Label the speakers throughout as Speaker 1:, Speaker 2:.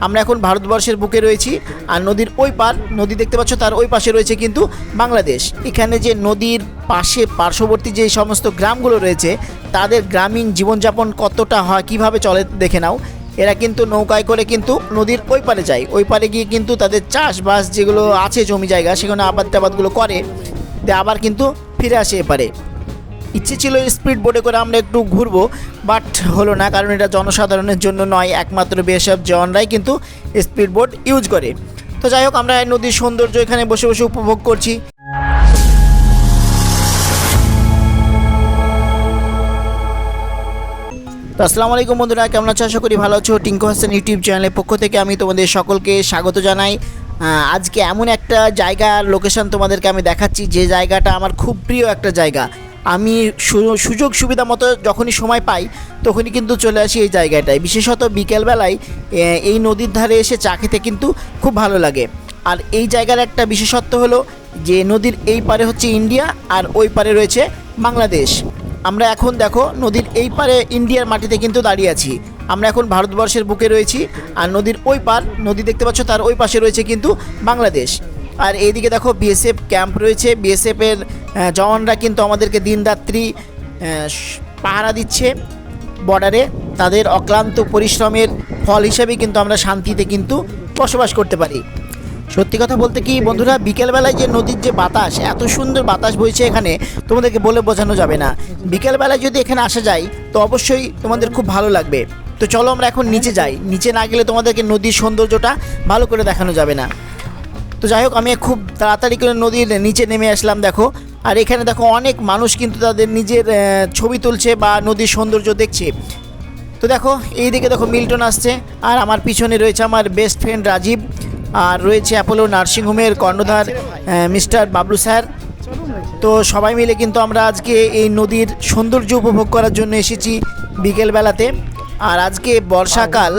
Speaker 1: আমরা এখন ভারতবর্ষের বুকে রয়েছি আর নদীর ওই পার নদী দেখতে পাচ্ছ তার ওই পাশে রয়েছে কিন্তু বাংলাদেশ। এখানে যে নদীর পাশে পার্শ্ববর্তী যে সমস্ত গ্রামগুলো রয়েছে তাদের গ্রামীণ জীবনযাপন কতটা হয়, কীভাবে চলে দেখে নাও। এরা কিন্তু নৌকায় করে কিন্তু নদীর ওই পারে যায়, ওই পারে গিয়ে কিন্তু তাদের চাষবাস যেগুলো আছে জমি জায়গা সেখানে আবাদ টাবাদগুলো করে দিয়ে আবার কিন্তু ফিরে আসে এপারে। ইচ্ছে ছিল স্পিড বোটে করে আমরা একটু ঘুরবো, বাট হলো না, কারণ এটা জনসাধারণের জন্য নয়, একমাত্র বেসব জওয়ানরাই কিন্তু স্পিড বোট ইউজ করে। তো যাই হোক, আমরা নদীর সৌন্দর্য এখানে বসে বসে উপভোগ করছি। তো আসসালামু আলাইকুম বন্ধুরা, কেমন আছো? আশা করি ভালো আছো। টিঙ্কু হাসান ইউটিউব চ্যানেলের পক্ষ থেকে আমি তোমাদের সকলকে স্বাগত জানাই। আজকে এমন একটা জায়গার লোকেশন তোমাদেরকে আমি দেখাচ্ছি যে জায়গাটা আমার খুব প্রিয় একটা জায়গা। আমি সুযোগ সুবিধা মতো যখনই সময় পাই তখনই কিন্তু চলে আসি এই জায়গাটায়, বিশেষত বিকেলবেলায় এই নদীর ধারে এসে চা খেতে কিন্তু খুব ভালো লাগে। আর এই জায়গার একটা বিশেষত্ব হলো যে নদীর এই পারে হচ্ছে ইন্ডিয়া আর ওই পারে রয়েছে বাংলাদেশ। আমরা এখন দেখো নদীর এই পারে ইন্ডিয়ার মাটিতে কিন্তু দাঁড়িয়ে আছি। আমরা এখন ভারতবর্ষের বুকে রয়েছি আর নদীর ওই পার নদী দেখতে পাচ্ছ তার ওই পাশে রয়েছে কিন্তু বাংলাদেশ। আর এইদিকে দেখো বিএসএফ ক্যাম্প রয়েছে, বিএসএফের জওয়ানরা কিন্তু আমাদেরকে দিনরাত্রি পাহারা দিচ্ছে বর্ডারে। তাদের অক্লান্ত পরিশ্রমের ফল হিসেবে কিন্তু আমরা শান্তিতে কিন্তু বসবাস করতে পারি। সত্যি কথা বলতে কি বন্ধুরা, বিকেলবেলায় যে নদীর যে বাতাস, এত সুন্দর বাতাস বইছে এখানে, তোমাদেরকে বলে বোঝানো যাবে না। বিকেলবেলায় যদি এখানে আসা যায় তো অবশ্যই তোমাদের খুব ভালো লাগবে। তো চলো আমরা এখন নিচে যাই, নিচে না গেলে তোমাদেরকে নদীর সৌন্দর্যটা ভালো করে দেখানো যাবে না। তো যাই হোক, আমি খুব তাড়াতাড়ি করে নদীর নিচে নেমে আসলাম দেখো। আর এখানে দেখো অনেক মানুষ কিন্তু তাদের নিজের ছবি তুলছে বা নদীর সৌন্দর্য দেখছে। তো দেখো এইদিকে দেখো মিল্টন আসছে, আর আমার পিছনে রয়েছে আমার বেস্ট ফ্রেন্ড রাজীব, আর রয়েছে অ্যাপোলো নার্সিংহোমের কর্ণধার মিস্টার বাবলু স্যার। তো সবাই মিলে কিন্তু আমরা আজকে এই নদীর সৌন্দর্য উপভোগ করার জন্য এসেছি বিকেলবেলাতে। আর আজকে বর্ষাকাল,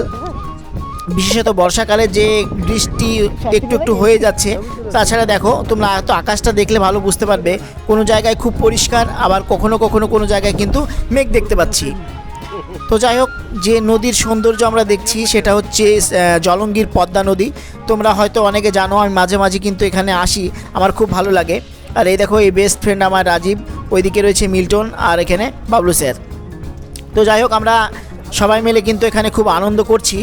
Speaker 1: বিশেষত বর্ষাকালে যে বৃষ্টি একটু একটু হয়ে যাচ্ছে, তাছাড়া দেখো তোমরা তো আকাশটা দেখলে ভালো বুঝতে পারবে, কোনো জায়গায় খুব পরিষ্কার, আবার কখনো কখনো কোনো জায়গায় কিন্তু মেঘ দেখতে পাচ্ছি। তো যাই হোক, যে নদীর সৌন্দর্য আমরা দেখছি সেটা হচ্ছে জলঙ্গির পদ্মা নদী। তোমরা হয়তো অনেকে জানো, আমি মাঝে মাঝে কিন্তু এখানে আসি, আমার খুব ভালো লাগে। আর এই দেখো এই বেস্ট ফ্রেন্ড আমার রাজীব, ওইদিকে রয়েছে মিল্টন, আর এখানে বাবলু স্যার। তো যাই হোক, আমরা সবাই মিলে কিন্তু এখানে খুব আনন্দ করছি।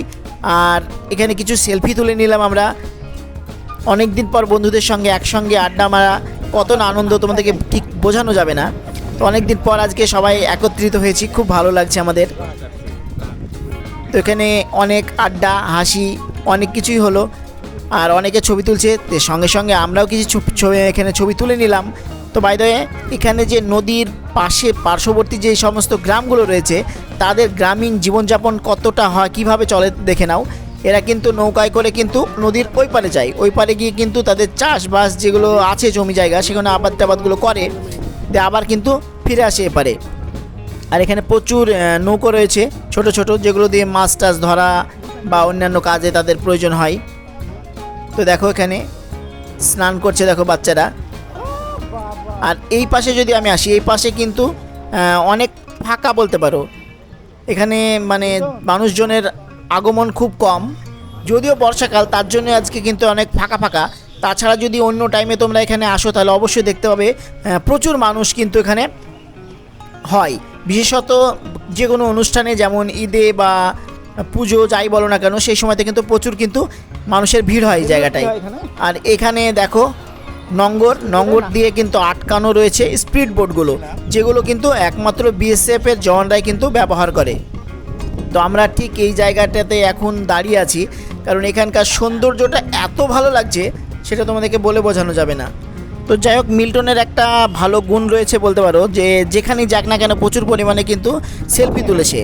Speaker 1: আর এখানে কিছু সেলফি তুলে নিলাম আমরা। অনেক দিন পর বন্ধুদের সঙ্গে একসঙ্গে আড্ডা মারা, কত না আনন্দ তোমাদেরকে ঠিক বোঝানো যাবে না। তো অনেক দিন পর আজকে সবাই একত্রিত হয়েছি, খুব ভালো লাগছে আমাদের। তো এখানে অনেক আড্ডা হাসি অনেক কিছুই হলো, আর অনেকে ছবি তুলছে, সঙ্গে সঙ্গে আমরাও কিছু এখানে ছবি তুলে নিলাম। তো বাই দ্য ওয়ে, এখানে যে নদীর পাশে পার্শ্ববর্তী যে সমস্ত গ্রামগুলো রয়েছে তাদের গ্রামীণ জীবনযাপন কতটা হয়, কীভাবে চলে দেখে নাও। এরা কিন্তু নৌকায় করে কিন্তু নদীর ওই পারে যায়, ওই পারে গিয়ে কিন্তু তাদের চাষবাস যেগুলো আছে জমি জায়গা সেখানে আবাদ টাবাদগুলো করে দিয়ে আবার কিন্তু ফিরে আসে এপারে। আর এখানে প্রচুর নৌকো রয়েছে ছোট ছোট, যেগুলো দিয়ে মাছ টাছ ধরা বা অন্যান্য কাজে তাদের প্রয়োজন হয়। তো দেখো এখানে স্নান করছে দেখো বাচ্চারা। আর এই পাশে যদি আমি আসি, এই পাশে কিন্তু অনেক ফাঁকা বলতে পারো, এখানে মানে মানুষজনের আগমন খুব কম, যদিও বর্ষাকাল তার জন্য আজকে কিন্তু অনেক ফাঁকা ফাঁকা। তাছাড়া যদি অন্য টাইমে তোমরা এখানে আসো তাহলে অবশ্যই দেখতে পাবে প্রচুর মানুষ কিন্তু এখানে হয়, বিশেষত যে কোনো অনুষ্ঠানে, যেমন ঈদে বা পুজো যাই বলো না কেন, সেই সময়তে কিন্তু প্রচুর কিন্তু মানুষের ভিড় হয় এই জায়গাটায়। আর এখানে দেখো নোঙর দিয়ে কিন্তু আটকানো রয়েছে স্পিড বোটগুলো, যেগুলো কিন্তু একমাত্র বিএসএফের জওয়ানরাই কিন্তু ব্যবহার করে। তো আমরা ঠিক এই জায়গাটাতে এখন দাঁড়িয়ে আছি, কারণ এখানকার সৌন্দর্যটা এত ভালো লাগছে সেটা তোমাদেরকে বলে বোঝানো যাবে না। তো যাই হোক, মিল্টনের একটা ভালো গুণ রয়েছে বলতে পারো, যে যেখানেই যাক না কেন প্রচুর পরিমাণে কিন্তু সেলফি তুলেছে।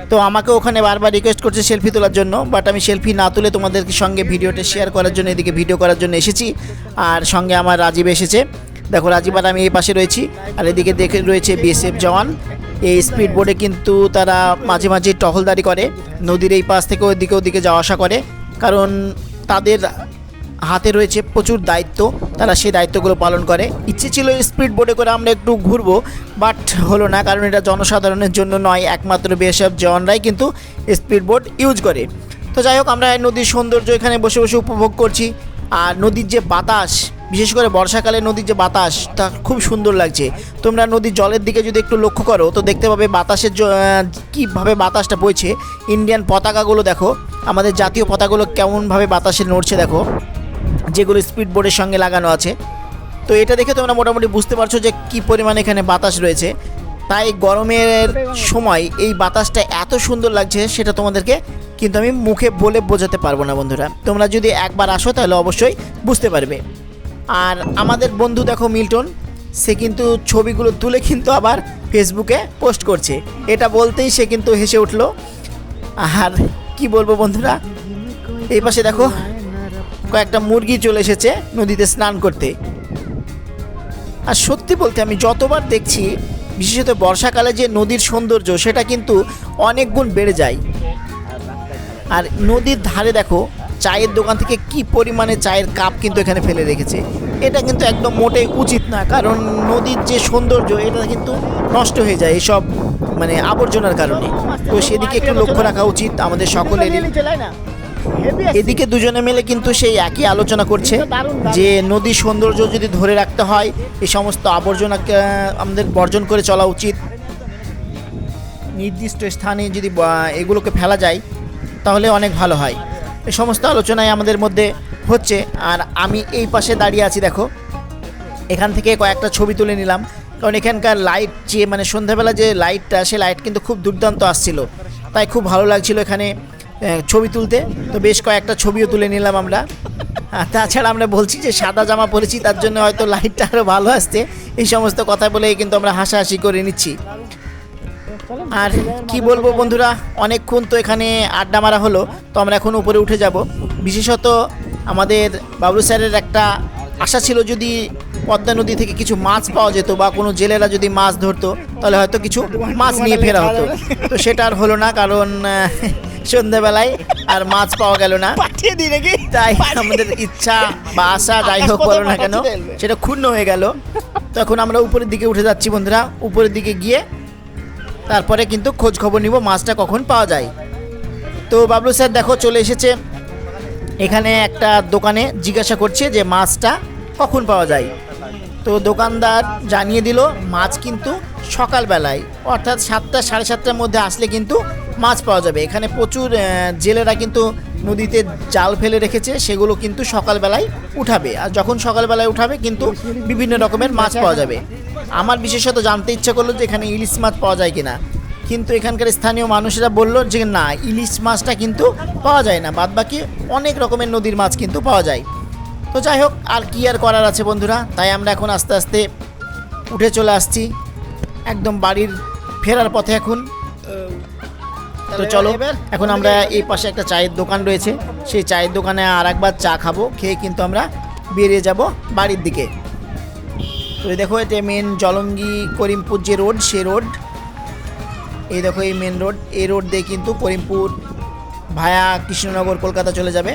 Speaker 1: তো আমাকে ওখানে বারবার রিকোয়েস্ট করছে সেলফি তোলার জন্য, বাট আমি সেলফি না তুলে তোমাদের সঙ্গে ভিডিওটা শেয়ার করার জন্য এদিকে ভিডিও করার জন্য এসেছি। আর সঙ্গে আমার রাজীব এসেছে, দেখো রাজীব আর আমি এই পাশে রয়েছি। আর এদিকে দেখে রয়েছে বিএসএফ জওয়ান। এই স্পিড বোটে কিন্তু তারা মাঝে মাঝে টহলদারি করে, নদীর এই পাশ থেকে ওদিকে যাওয়া আসা করে, কারণ তাদের হাতে রয়েছে প্রচুর দায়িত্ব, তারা সেই দায়িত্বগুলো পালন করে। ইচ্ছে ছিল স্পিড বোটে করে আমরা একটু ঘুরবো, বাট হলো না, কারণ এটা জনসাধারণের জন্য নয়, একমাত্র বেসব জওয়ানরাই কিন্তু স্পিড বোট ইউজ করে। তো যাই হোক, আমরা নদীর সৌন্দর্য এখানে বসে বসে উপভোগ করছি। আর নদীর যে বাতাস, বিশেষ করে বর্ষাকালে নদীর যে বাতাস, তা খুব সুন্দর লাগছে। তোমরা নদীর জলের দিকে যদি একটু লক্ষ্য করো তো দেখতে পাবে বাতাসের কীভাবে বাতাসটা বইছে। ইন্ডিয়ান পতাকাগুলো দেখো, আমাদের জাতীয় পতাকাগুলো কেমনভাবে বাতাসে নড়ছে দেখো, যেগুলো স্পিড বোর্ডের সঙ্গে লাগানো আছে। তো এটা দেখে তোমরা মোটামুটি বুঝতে পারছো যে কী পরিমাণে এখানে বাতাস রয়েছে। তাই গরমের সময় এই বাতাসটা এত সুন্দর লাগছে, সেটা তোমাদেরকে কিন্তু আমি মুখে বলে বোঝাতে পারবো না বন্ধুরা। তোমরা যদি একবার আসো তাহলে অবশ্যই বুঝতে পারবে। আর আমাদের বন্ধু দেখো মিল্টন, সে কিন্তু ছবিগুলো তুলে কিন্তু আবার ফেসবুকে পোস্ট করছে। এটা বলতেই সে কিন্তু হেসে উঠলো। আর কি বলবো বন্ধুরা, এই পাশে দেখো কয়েকটা মুরগি চলে এসেছে নদীতে স্নান করতে। আর সত্যি বলতে আমি যতবার দেখছি, বিশেষত বর্ষাকালে যে নদীর সৌন্দর্য সেটা কিন্তু অনেক গুণ বেড়ে যায়। আর নদীর ধারে দেখো চায়ের দোকান থেকে কি পরিমাণে চায়ের কাপ কিন্তু এখানে ফেলে রেখেছে। এটা কিন্তু একদম মোটেই উচিত না, কারণ নদীর যে সৌন্দর্য এটা কিন্তু নষ্ট হয়ে যায় এসব মানে আবর্জনার কারণে। তো সেদিকে একটু লক্ষ্য রাখা উচিত আমাদের সকলেরই। এদিকে দুজনে মিলে কিন্তু সেই একই আলোচনা করছে যে নদীর সৌন্দর্য যদি ধরে রাখতে হয়, এই সমস্ত আবর্জনাকে আমাদের বর্জন করে চলা উচিত। নির্দিষ্ট স্থানে যদি এগুলোকে ফেলা যায় তাহলে অনেক ভালো হয়। এই সমস্ত আলোচনায় আমাদের মধ্যে হচ্ছে। আর আমি এই পাশে দাঁড়িয়ে আছি দেখো, এখান থেকে কয়েকটা ছবি তুলে নিলাম, কারণ এখানকার লাইট যে মানে সন্ধ্যাবেলা যে লাইটটা, সে লাইট কিন্তু খুব দুর্দান্ত আসছিল, তাই খুব ভালো লাগছিল এখানে ছবি তুলতে। তো বেশ কয়েকটা ছবিও তুলে নিলাম আমরা। আর তাছাড়া আমরা বলছি যে সাদা জামা পরেছি, তার জন্য হয়তো লাইটটা আরও ভালো আসছে। এই সমস্ত কথা বলে কিন্তু আমরা হাসাহাসি করে নিচ্ছি। আর কি বলবো বন্ধুরা, অনেকক্ষণ তো এখানে আড্ডা মারা হলো, তো আমরা এখন উপরে উঠে যাব। বিশেষত আমাদের বাবলু স্যারের একটা আশা ছিল, যদি পদ্মা নদী থেকে কিছু মাছ পাওয়া যেত বা কোনো জেলেরা যদি মাছ ধরতো তাহলে হয়তো কিছু মাছ নিয়ে ফেরা হতো। তো সেটা আর হলো না, কারণ সন্ধ্যাবেলায় আর মাছ পাওয়া গেল না। তাই আমাদের ইচ্ছা বা আশা যাই হোক বলো না কেন, সেটা ক্ষুণ্ণ হয়ে গেল। তো এখন আমরা উপরের দিকে উঠে যাচ্ছি বন্ধুরা। উপরের দিকে গিয়ে তারপরে কিন্তু খোঁজ খবর নিব মাছটা কখন পাওয়া যায়। তো বাবলু স্যার দেখো চলে এসেছে এখানে একটা দোকানে, জিজ্ঞাসা করছে যে মাছটা কখন পাওয়া যায়। তো দোকানদার জানিয়ে দিল মাছ কিন্তু সকালবেলায়, অর্থাৎ 7টা সাড়ে 7টার মধ্যে আসলে কিন্তু মাছ পাওয়া যাবে। এখানে প্রচুর জেলেরা কিন্তু নদীতে জাল ফেলে রেখেছে, সেগুলো কিন্তু সকালবেলায় উঠাবে। আর যখন সকালবেলায় উঠাবে কিন্তু বিভিন্ন রকমের মাছ পাওয়া যাবে। আমার বিশেষত জানতে ইচ্ছা করলো যে এখানে ইলিশ মাছ পাওয়া যায় কিনা, কিন্তু এখানকার স্থানীয় মানুষেরা বললো যে না, ইলিশ মাছটা কিন্তু পাওয়া যায় না, বাদবাকি অনেক রকমের নদীর মাছ কিন্তু পাওয়া যায়। তো যাই হোক, আর কি আর করার আছে বন্ধুরা, তাই আমরা এখন আস্তে আস্তে উঠে চলে আসছি একদম বাড়ির ফেরার পথে এখন। তো চলো এখন আমরা এই পাশে একটা চায়ের দোকান রয়েছে, সেই চায়ের দোকানে আর একবার চা খাবো, খেয়ে কিন্তু আমরা বেরিয়ে যাব বাড়ির দিকে। তো দেখো এটা মেন জলঙ্গি করিমপুর যে রোড, সে রোড। এই দেখো এই মেন রোড, এই রোড দিয়ে কিন্তু করিমপুর ভায়া কৃষ্ণনগর কলকাতা চলে যাবে।